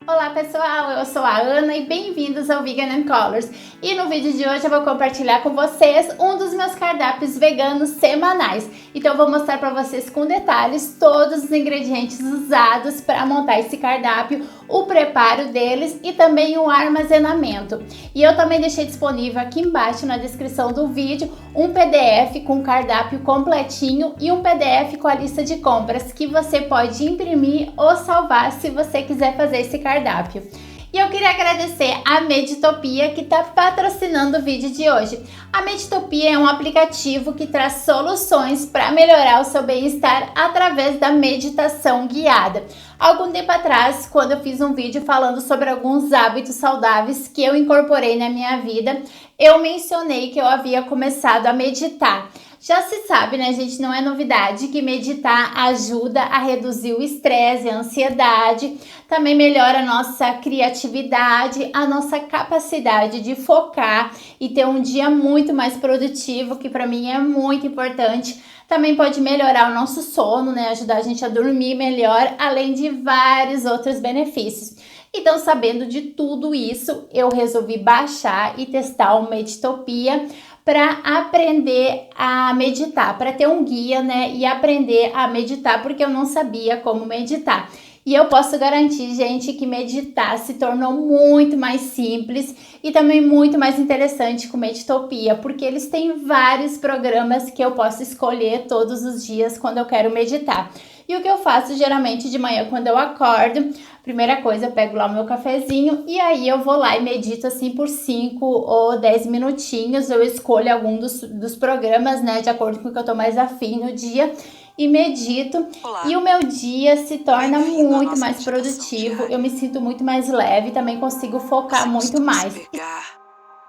Olá pessoal, eu sou a Ana e bem-vindos ao Vegan and Colors. E no vídeo de hoje eu vou compartilhar com vocês um dos meus cardápios veganos semanais. Então eu vou mostrar para vocês com detalhes todos os ingredientes usados para montar esse cardápio, o preparo deles e também o armazenamento. E eu também deixei disponível aqui embaixo na descrição do vídeo um PDF com o cardápio completinho e um PDF com a lista de compras que você pode imprimir ou salvar se você quiser fazer esse cardápio. E eu queria agradecer a Meditopia que está patrocinando o vídeo de hoje. A Meditopia é um aplicativo que traz soluções para melhorar o seu bem-estar através da meditação guiada. Algum tempo atrás, quando eu fiz um vídeo falando sobre alguns hábitos saudáveis que eu incorporei na minha vida, eu mencionei que eu havia começado a meditar. Já se sabe, né, gente, não é novidade que meditar ajuda a reduzir o estresse, a ansiedade, também melhora a nossa criatividade, a nossa capacidade de focar e ter um dia muito mais produtivo, que para mim é muito importante. Também pode melhorar o nosso sono, né, ajudar a gente a dormir melhor, além de vários outros benefícios. Então, sabendo de tudo isso, eu resolvi baixar e testar o Meditopia para aprender a meditar, para ter um guia, né, e aprender a meditar, porque eu não sabia como meditar. E eu posso garantir, gente, que meditar se tornou muito mais simples e também muito mais interessante com Meditopia, porque eles têm vários programas que eu posso escolher todos os dias quando eu quero meditar. E o que eu faço geralmente de manhã quando eu acordo, primeira coisa, eu pego lá o meu cafezinho e aí eu vou lá e medito assim por 5 ou 10 minutinhos. Eu escolho algum dos programas, né, de acordo com o que eu tô mais afim no dia e medito. Olá. E o meu dia se torna Bem-vindo à muito nossa mais meditação produtivo, diária. eu me sinto muito mais leve, também consigo focar Você muito costuma mais. se pegar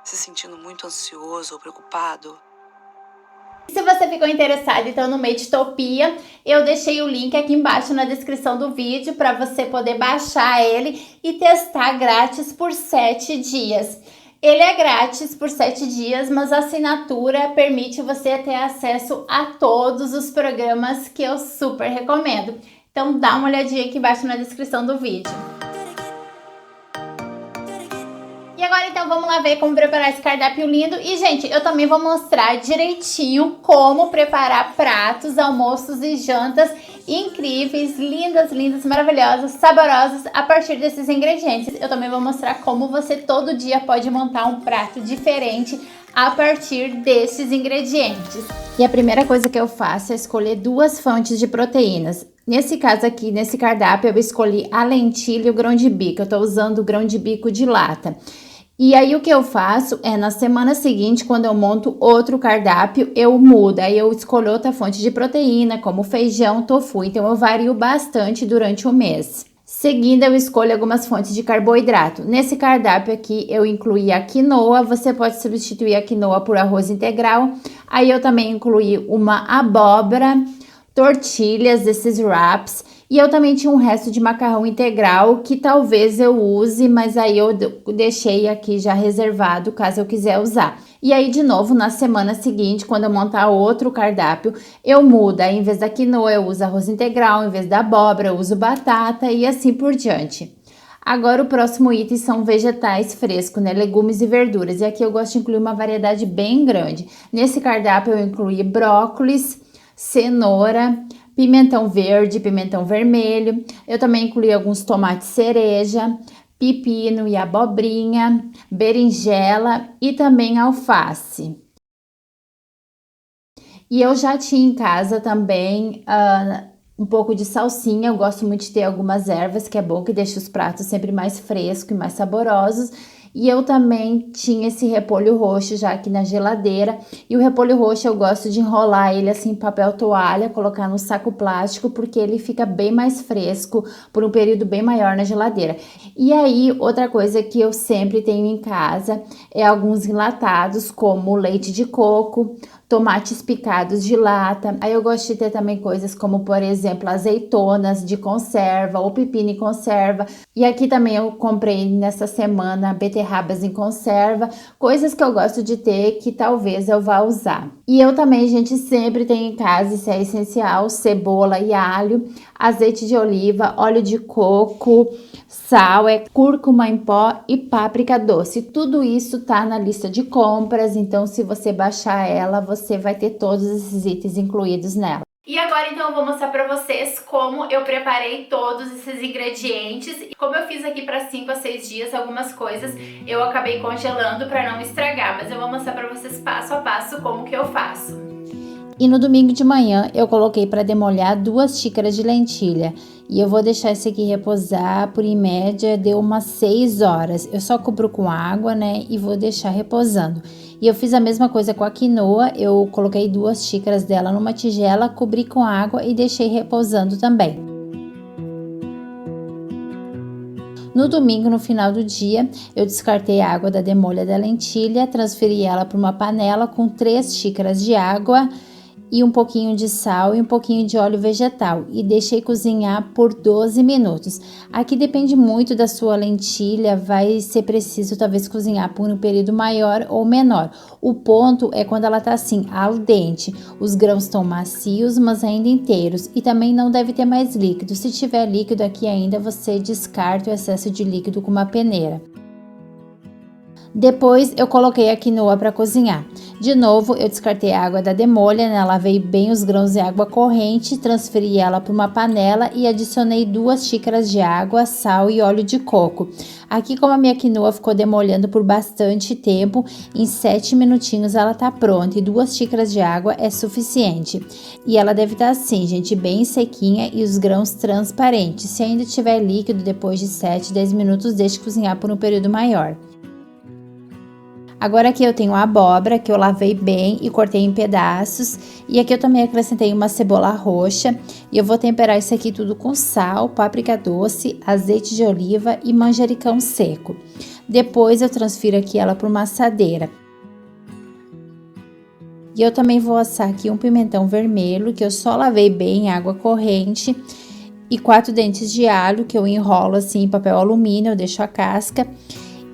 se sentindo muito ansioso ou preocupado? Se você ficou interessado então no Meditopia, eu deixei o link aqui embaixo na descrição do vídeo para você poder baixar ele e testar grátis por 7 dias. Ele é grátis por 7 dias, mas a assinatura permite você ter acesso a todos os programas que eu super recomendo. Então dá uma olhadinha aqui embaixo na descrição do vídeo. E agora então vamos lá ver como preparar esse cardápio lindo. E gente, eu também vou mostrar direitinho como preparar pratos, almoços e jantas incríveis, lindas, lindas, maravilhosas, saborosas a partir desses ingredientes. Eu também vou mostrar como você todo dia pode montar um prato diferente a partir desses ingredientes. E a primeira coisa que eu faço é escolher 2 fontes de proteínas. Nesse caso aqui, nesse cardápio, eu escolhi a lentilha e o grão de bico. Eu tô usando o grão de bico de lata. E aí o que eu faço é na semana seguinte, quando eu monto outro cardápio, eu mudo. Aí eu escolho outra fonte de proteína, como feijão, tofu. Então eu vario bastante durante o mês. Seguindo, eu escolho algumas fontes de carboidrato. Nesse cardápio aqui, eu incluí a quinoa. Você pode substituir a quinoa por arroz integral. Aí eu também incluí uma abóbora, tortilhas, desses wraps. E eu também tinha um resto de macarrão integral que talvez eu use, mas aí eu deixei aqui já reservado caso eu quiser usar. E aí, de novo, na semana seguinte, quando eu montar outro cardápio, eu mudo. Aí, em vez da quinoa, eu uso arroz integral, em vez da abóbora, eu uso batata e assim por diante. Agora, o próximo item são vegetais frescos, né? Legumes e verduras. E aqui eu gosto de incluir uma variedade bem grande. Nesse cardápio, eu incluí brócolis, cenoura, pimentão verde, pimentão vermelho. Eu também incluí alguns tomates cereja, pepino e abobrinha, berinjela e também alface. E eu já tinha em casa também um pouco de salsinha. Eu gosto muito de ter algumas ervas, que é bom, que deixa os pratos sempre mais frescos e mais saborosos. E eu também tinha esse repolho roxo já aqui na geladeira. E o repolho roxo eu gosto de enrolar ele assim em papel toalha, colocar no saco plástico, porque ele fica bem mais fresco por um período bem maior na geladeira. E aí, outra coisa que eu sempre tenho em casa é alguns enlatados, como leite de coco, tomates picados de lata. Aí eu gosto de ter também coisas como, por exemplo, azeitonas de conserva ou pepino em conserva. E aqui também eu comprei nessa semana beterrabas em conserva, coisas que eu gosto de ter que talvez eu vá usar. E eu também, gente, sempre tenho em casa, isso é essencial, cebola e alho. azeite de oliva, óleo de coco, sal, cúrcuma em pó e páprica doce. Tudo isso tá na lista de compras, então se você baixar ela, você vai ter todos esses itens incluídos nela. E agora então eu vou mostrar pra vocês como eu preparei todos esses ingredientes. Como eu fiz aqui para 5 a 6 dias, algumas coisas eu acabei congelando para não estragar, mas eu vou mostrar pra vocês passo a passo como que eu faço. E no domingo de manhã eu coloquei para demolhar 2 xícaras de lentilha. E eu vou deixar esse aqui reposar por em média de umas 6 horas. Eu só cubro com água, né, e vou deixar reposando. E eu fiz a mesma coisa com a quinoa, eu coloquei 2 xícaras dela numa tigela, cobri com água e deixei reposando também. No domingo, no final do dia, eu descartei a água da demolha da lentilha, transferi ela para uma panela com 3 xícaras de água e um pouquinho de sal e um pouquinho de óleo vegetal e deixei cozinhar por 12 minutos. Aqui depende muito da sua lentilha, vai ser preciso talvez cozinhar por um período maior ou menor. O ponto é quando ela tá assim, al dente, os grãos estão macios, mas ainda inteiros e também não deve ter mais líquido. Se tiver líquido aqui ainda, você descarta o excesso de líquido com uma peneira. Depois eu coloquei a quinoa para cozinhar. De novo, eu descartei a água da demolha, né? Lavei bem os grãos em água corrente, transferi ela para uma panela e adicionei 2 xícaras de água, sal e óleo de coco. Aqui, como a minha quinoa ficou demolhando por bastante tempo, em 7 minutinhos ela tá pronta e 2 xícaras de água é suficiente. E ela deve estar assim, gente, bem sequinha e os grãos transparentes. Se ainda tiver líquido depois de 7, 10 minutos, deixe cozinhar por um período maior. Agora aqui eu tenho a abóbora que eu lavei bem e cortei em pedaços. E aqui eu também acrescentei uma cebola roxa. E eu vou temperar isso aqui tudo com sal, páprica doce, azeite de oliva e manjericão seco. Depois eu transfiro aqui ela para uma assadeira. E eu também vou assar aqui um pimentão vermelho que eu só lavei bem em água corrente. E 4 dentes de alho que eu enrolo assim em papel alumínio, eu deixo a casca.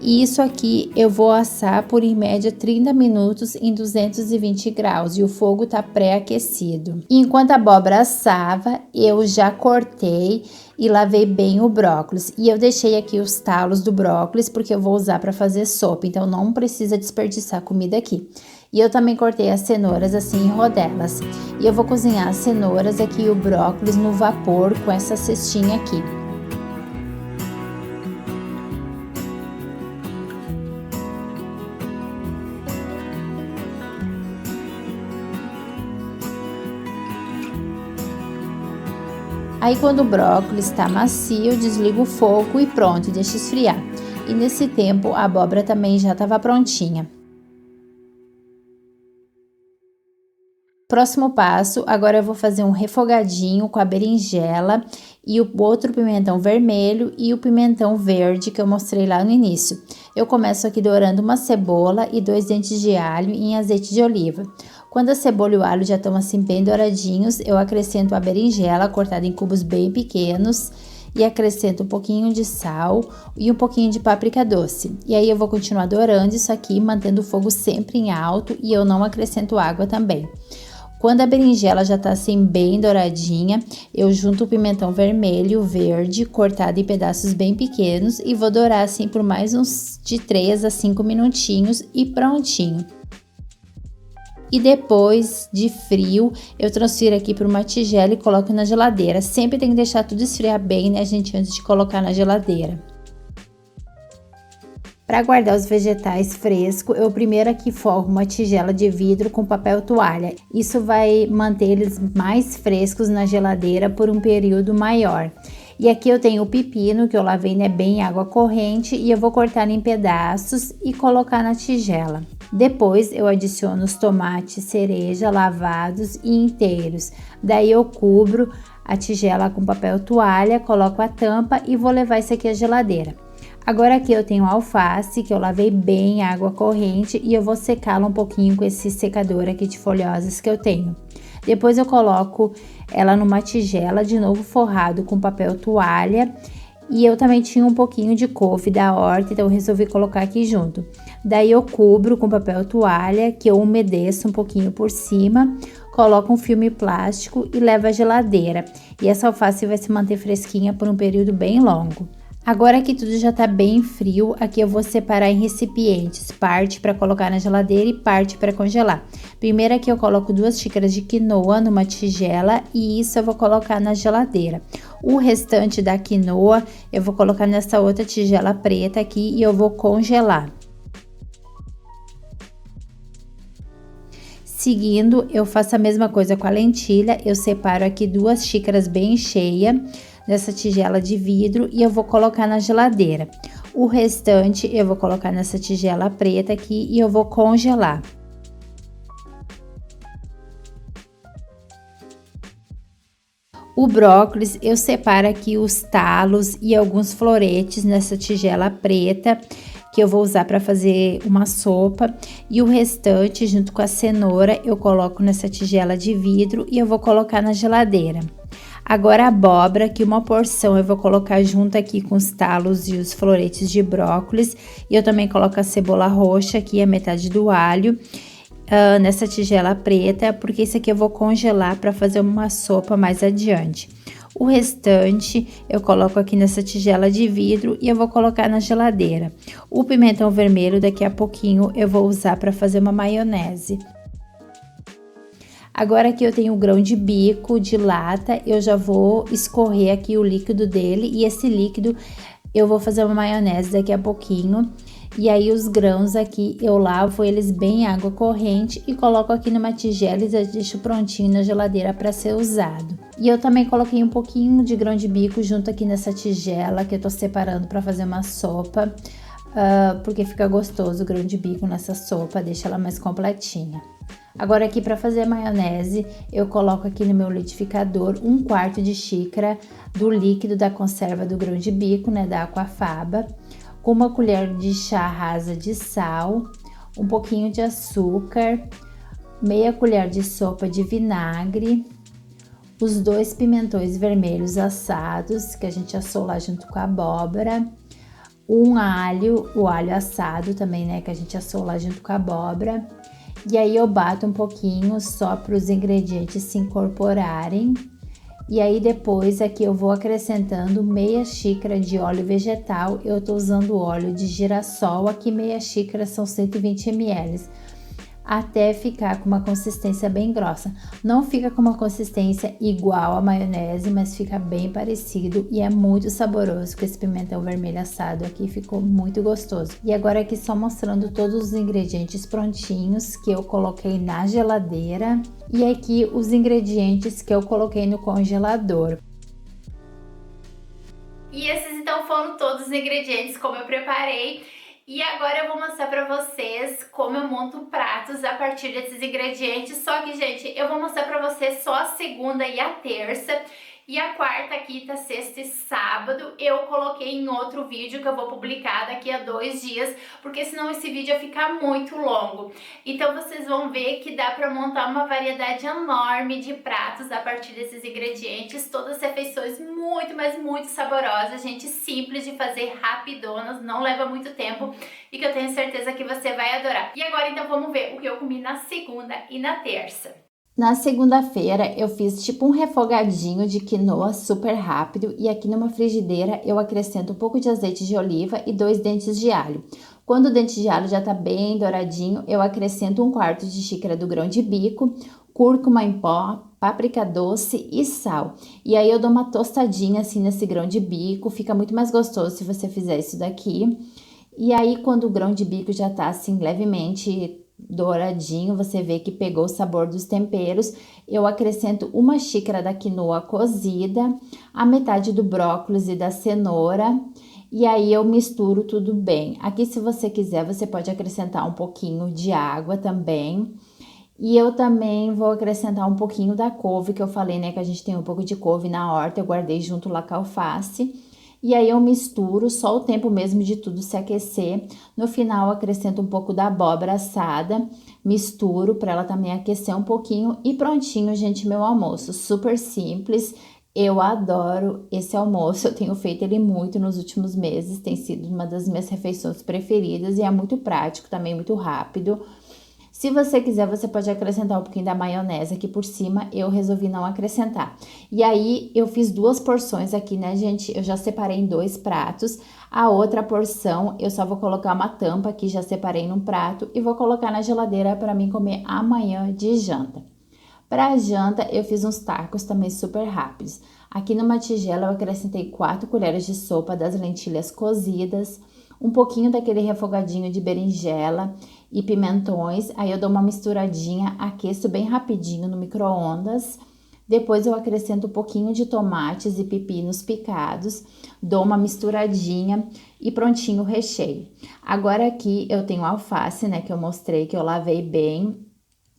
E isso aqui eu vou assar por em média 30 minutos em 220 graus e o fogo tá pré-aquecido. Enquanto a abóbora assava, eu já cortei e lavei bem o brócolis. E eu deixei aqui os talos do brócolis porque eu vou usar para fazer sopa, então não precisa desperdiçar comida aqui. E eu também cortei as cenouras assim em rodelas. E eu vou cozinhar as cenouras aqui e o brócolis no vapor com essa cestinha aqui. Aí quando o brócolis está macio, eu desligo o fogo e pronto, deixo esfriar. E nesse tempo a abóbora também já estava prontinha. Próximo passo, agora eu vou fazer um refogadinho com a berinjela e o outro pimentão vermelho e o pimentão verde que eu mostrei lá no início. Eu começo aqui dourando uma cebola e 2 dentes de alho em azeite de oliva. Quando a cebola e o alho já estão assim bem douradinhos, eu acrescento a berinjela cortada em cubos bem pequenos e acrescento um pouquinho de sal e um pouquinho de páprica doce. E aí eu vou continuar dourando isso aqui, mantendo o fogo sempre em alto e eu não acrescento água também. Quando a berinjela já tá assim bem douradinha, eu junto o pimentão vermelho, verde, cortado em pedaços bem pequenos e vou dourar assim por mais uns de 3 a 5 minutinhos e prontinho. E depois de frio, eu transfiro aqui para uma tigela e coloco na geladeira. Sempre tem que deixar tudo esfriar bem, né, gente, antes de colocar na geladeira. Para guardar os vegetais frescos, eu primeiro aqui forro uma tigela de vidro com papel toalha. Isso vai manter eles mais frescos na geladeira por um período maior. E aqui eu tenho o pepino que eu lavei, né, bem em água corrente e eu vou cortar em pedaços e colocar na tigela. Depois eu adiciono os tomates cereja lavados e inteiros. Daí eu cubro a tigela com papel toalha, coloco a tampa e vou levar isso aqui à geladeira. Agora aqui eu tenho alface que eu lavei bem em água corrente e eu vou secá-la um pouquinho com esse secador aqui de folhosas que eu tenho. Depois eu coloco ela numa tigela, de novo forrado com papel toalha E eu também tinha um pouquinho de couve da horta, então eu resolvi colocar aqui junto. Daí eu cubro com papel toalha, que eu umedeço um pouquinho por cima, coloco um filme plástico e levo à geladeira. E essa alface vai se manter fresquinha por um período bem longo. Agora que tudo já tá bem frio, aqui eu vou separar em recipientes, parte para colocar na geladeira e parte para congelar. Primeiro aqui eu coloco 2 xícaras de quinoa numa tigela e isso eu vou colocar na geladeira. O restante da quinoa eu vou colocar nessa outra tigela preta aqui e eu vou congelar. Seguindo, eu faço a mesma coisa com a lentilha, eu separo aqui 2 xícaras bem cheias nessa tigela de vidro e eu vou colocar na geladeira. O restante eu vou colocar nessa tigela preta aqui e eu vou congelar. O brócolis eu separo aqui os talos e alguns floretes nessa tigela preta que eu vou usar para fazer uma sopa, e o restante junto com a cenoura eu coloco nessa tigela de vidro e eu vou colocar na geladeira. Agora a abóbora, que uma porção eu vou colocar junto aqui com os talos e os floretes de brócolis, e eu também coloco a cebola roxa aqui, a metade do alho, nessa tigela preta, porque isso aqui eu vou congelar para fazer uma sopa mais adiante. O restante eu coloco aqui nessa tigela de vidro e eu vou colocar na geladeira. O pimentão vermelho daqui a pouquinho eu vou usar para fazer uma maionese. Agora aqui eu tenho o grão de bico de lata, eu já vou escorrer aqui o líquido dele e esse líquido eu vou fazer uma maionese daqui a pouquinho. E aí os grãos aqui eu lavo eles bem em água corrente e coloco aqui numa tigela e já deixo prontinho na geladeira para ser usado. E eu também coloquei um pouquinho de grão de bico junto aqui nessa tigela que eu tô separando para fazer uma sopa, porque fica gostoso o grão de bico nessa sopa, deixa ela mais completinha. Agora aqui para fazer a maionese, eu coloco aqui no meu liquidificador 1/4 de xícara do líquido da conserva do grão de bico, né, da aquafaba, com uma colher de chá rasa de sal, um pouquinho de açúcar, meia colher de sopa de vinagre, os 2 pimentões vermelhos assados, que a gente assou lá junto com a abóbora, um alho, o alho assado também, né, que a gente assou lá junto com a abóbora. E aí eu bato um pouquinho só para os ingredientes se incorporarem. E aí depois aqui eu vou acrescentando meia xícara de óleo vegetal. Eu tô usando óleo de girassol, aqui meia xícara são 120 ml. Até ficar com uma consistência bem grossa. Não fica com uma consistência igual à maionese, mas fica bem parecido e é muito saboroso, com esse pimentão vermelho assado aqui ficou muito gostoso. E agora aqui só mostrando todos os ingredientes prontinhos que eu coloquei na geladeira e aqui os ingredientes que eu coloquei no congelador. E esses então foram todos os ingredientes como eu preparei. E agora eu vou mostrar pra vocês como eu monto pratos a partir desses ingredientes. Só que, gente, eu vou mostrar pra vocês só a segunda e a terça. E a quarta, quinta, sexta e sábado eu coloquei em outro vídeo que eu vou publicar daqui a 2 dias, porque senão esse vídeo ia ficar muito longo. Então vocês vão ver que dá pra montar uma variedade enorme de pratos a partir desses ingredientes, todas refeições muito, mas muito saborosas, gente, simples de fazer, rapidonas, não leva muito tempo e que eu tenho certeza que você vai adorar. E agora então vamos ver o que eu comi na segunda e na terça. Na segunda-feira eu fiz tipo um refogadinho de quinoa super rápido e aqui numa frigideira eu acrescento um pouco de azeite de oliva e 2 dentes de alho. Quando o dente de alho já tá bem douradinho, eu acrescento 1/4 de xícara do grão de bico, cúrcuma em pó, páprica doce e sal. E aí eu dou uma tostadinha assim nesse grão de bico, fica muito mais gostoso se você fizer isso daqui. E aí quando o grão de bico já tá assim levemente douradinho, você vê que pegou o sabor dos temperos, eu acrescento 1 xícara da quinoa cozida, a metade do brócolis e da cenoura, e aí eu misturo tudo bem. Aqui, se você quiser, você pode acrescentar um pouquinho de água também. E eu também vou acrescentar um pouquinho da couve, que eu falei, né, que a gente tem um pouco de couve na horta, eu guardei junto lá com a alface. E aí eu misturo, só o tempo mesmo de tudo se aquecer. No final acrescento um pouco da abóbora assada, misturo para ela também aquecer um pouquinho e prontinho, gente, meu almoço. Super simples, Eu adoro esse almoço, eu tenho feito ele muito nos últimos meses, tem sido uma das minhas refeições preferidas e é muito prático, também muito rápido. Se você quiser, você pode acrescentar um pouquinho da maionese aqui por cima, eu resolvi não acrescentar. E aí, eu fiz 2 porções aqui, né, gente? Eu já separei em 2 pratos. A outra porção, eu só vou colocar uma tampa aqui, já separei num prato e vou colocar na geladeira para mim comer amanhã de janta. Para janta, eu fiz uns tacos também super rápidos. Aqui numa tigela, eu acrescentei 4 colheres de sopa das lentilhas cozidas, um pouquinho daquele refogadinho de berinjela e pimentões. Aí eu dou uma misturadinha, aqueço bem rapidinho no micro-ondas. Depois eu acrescento um pouquinho de tomates e pepinos picados, dou uma misturadinha e prontinho o recheio. Agora aqui eu tenho alface, né, que eu mostrei que eu lavei bem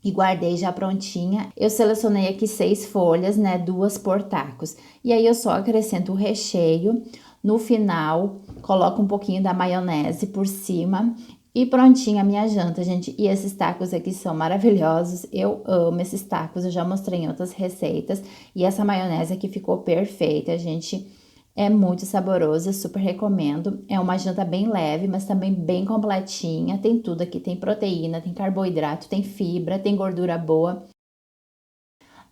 e guardei já prontinha. Eu selecionei aqui 6 folhas, né, 2 por tacos. E aí eu só acrescento o recheio. No final, coloco um pouquinho da maionese por cima e prontinha a minha janta, gente. E esses tacos aqui são maravilhosos. Eu amo esses tacos, eu já mostrei em outras receitas. E essa maionese aqui ficou perfeita, gente. É muito saboroso, eu super recomendo. É uma janta bem leve, mas também bem completinha. Tem tudo aqui, tem proteína, tem carboidrato, tem fibra, tem gordura boa.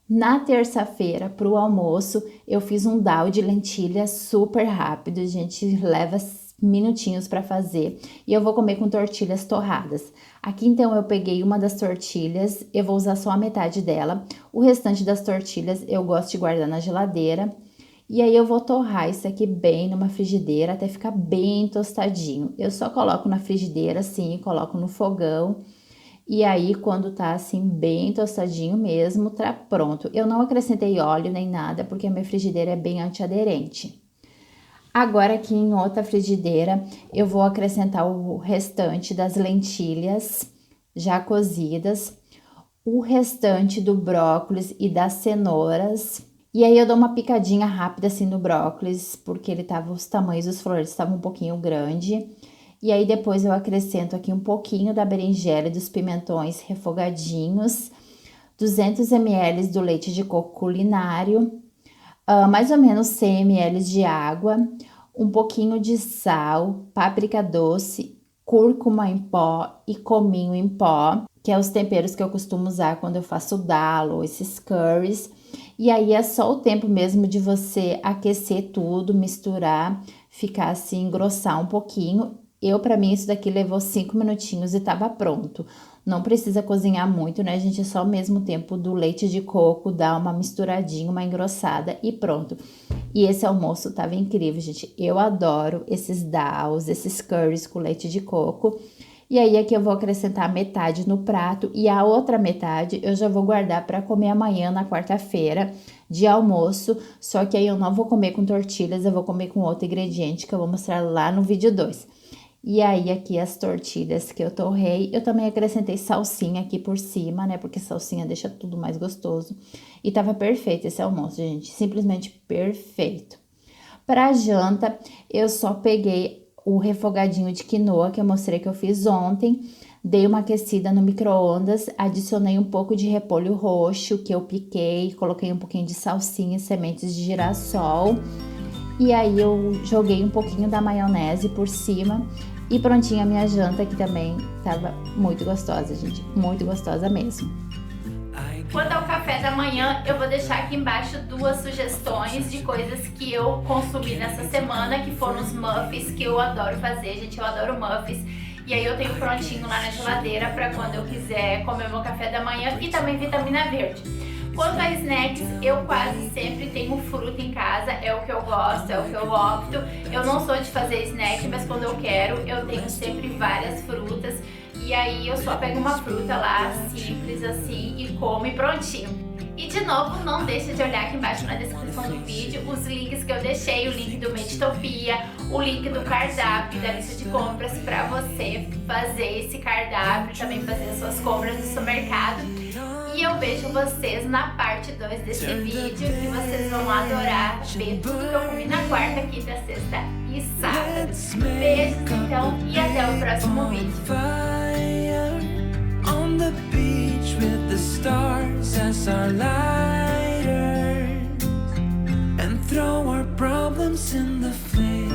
Na terça-feira, para o almoço, eu fiz um dal de lentilha super rápido, gente, leva minutinhos para fazer. E eu vou comer com tortilhas torradas. Aqui, então, eu peguei uma das tortilhas, eu vou usar só a metade dela. O restante das tortilhas eu gosto de guardar na geladeira. E aí eu vou torrar isso aqui bem numa frigideira até ficar bem tostadinho. Eu só coloco na frigideira assim, coloco no fogão. E aí quando tá assim bem tostadinho mesmo, tá pronto. Eu não acrescentei óleo nem nada porque a minha frigideira é bem antiaderente. Agora aqui em outra frigideira eu vou acrescentar o restante das lentilhas já cozidas, o restante do brócolis e das cenouras. E aí eu dou uma picadinha rápida assim no brócolis, porque ele tava, os tamanhos dos flores estavam um pouquinho grande. E aí depois eu acrescento aqui um pouquinho da berinjela e dos pimentões refogadinhos, 200 ml do leite de coco culinário, mais ou menos 100 ml de água, um pouquinho de sal, páprica doce, cúrcuma em pó e cominho em pó, que é os temperos que eu costumo usar quando eu faço dalo, esses curries. E aí é só o tempo mesmo de você aquecer tudo, misturar, ficar assim, engrossar um pouquinho. Pra mim, isso daqui levou 5 minutinhos e tava pronto. Não precisa cozinhar muito, né, gente? É só o mesmo tempo do leite de coco, dar uma misturadinha, uma engrossada e pronto. E esse almoço tava incrível, gente. Eu adoro esses dals, esses curries com leite de coco. E aí aqui eu vou acrescentar metade no prato e a outra metade eu já vou guardar para comer amanhã na quarta-feira de almoço. Só que aí eu não vou comer com tortilhas, eu vou comer com outro ingrediente que eu vou mostrar lá no vídeo 2. E aí aqui as tortilhas que eu torrei, eu também acrescentei salsinha aqui por cima, né? Porque salsinha deixa tudo mais gostoso. E tava perfeito esse almoço, gente, simplesmente perfeito. Para janta, eu só peguei o refogadinho de quinoa que eu mostrei que eu fiz ontem, dei uma aquecida no micro-ondas, adicionei um pouco de repolho roxo que eu piquei, coloquei um pouquinho de salsinha e sementes de girassol, e aí eu joguei um pouquinho da maionese por cima e prontinha a minha janta, que também tava muito gostosa, gente, muito gostosa mesmo. Quanto ao café da manhã, eu vou deixar aqui embaixo 2 sugestões de coisas que eu consumi nessa semana, que foram os muffins, que eu adoro fazer, gente, eu adoro muffins. E aí eu tenho prontinho lá na geladeira para quando eu quiser comer meu café da manhã, e também vitamina verde. Quanto a snacks, eu quase sempre tenho fruta em casa, é o que eu gosto, é o que eu opto. Eu não sou de fazer snack, mas quando eu quero, eu tenho sempre várias frutas. E aí eu só pego uma fruta lá, simples assim, e como e prontinho. E de novo, não deixa de olhar aqui embaixo na descrição do vídeo os links que eu deixei, o link do Meditopia, o link do cardápio, da lista de compras para você fazer esse cardápio, também fazer as suas compras no supermercado. E eu vejo vocês na parte 2 desse vídeo, que vocês vão adorar ver tudo que eu comi na quarta, quinta, sexta e sábado. Beijos então e até o próximo vídeo. With the stars as our lighters, glimpse in the flame.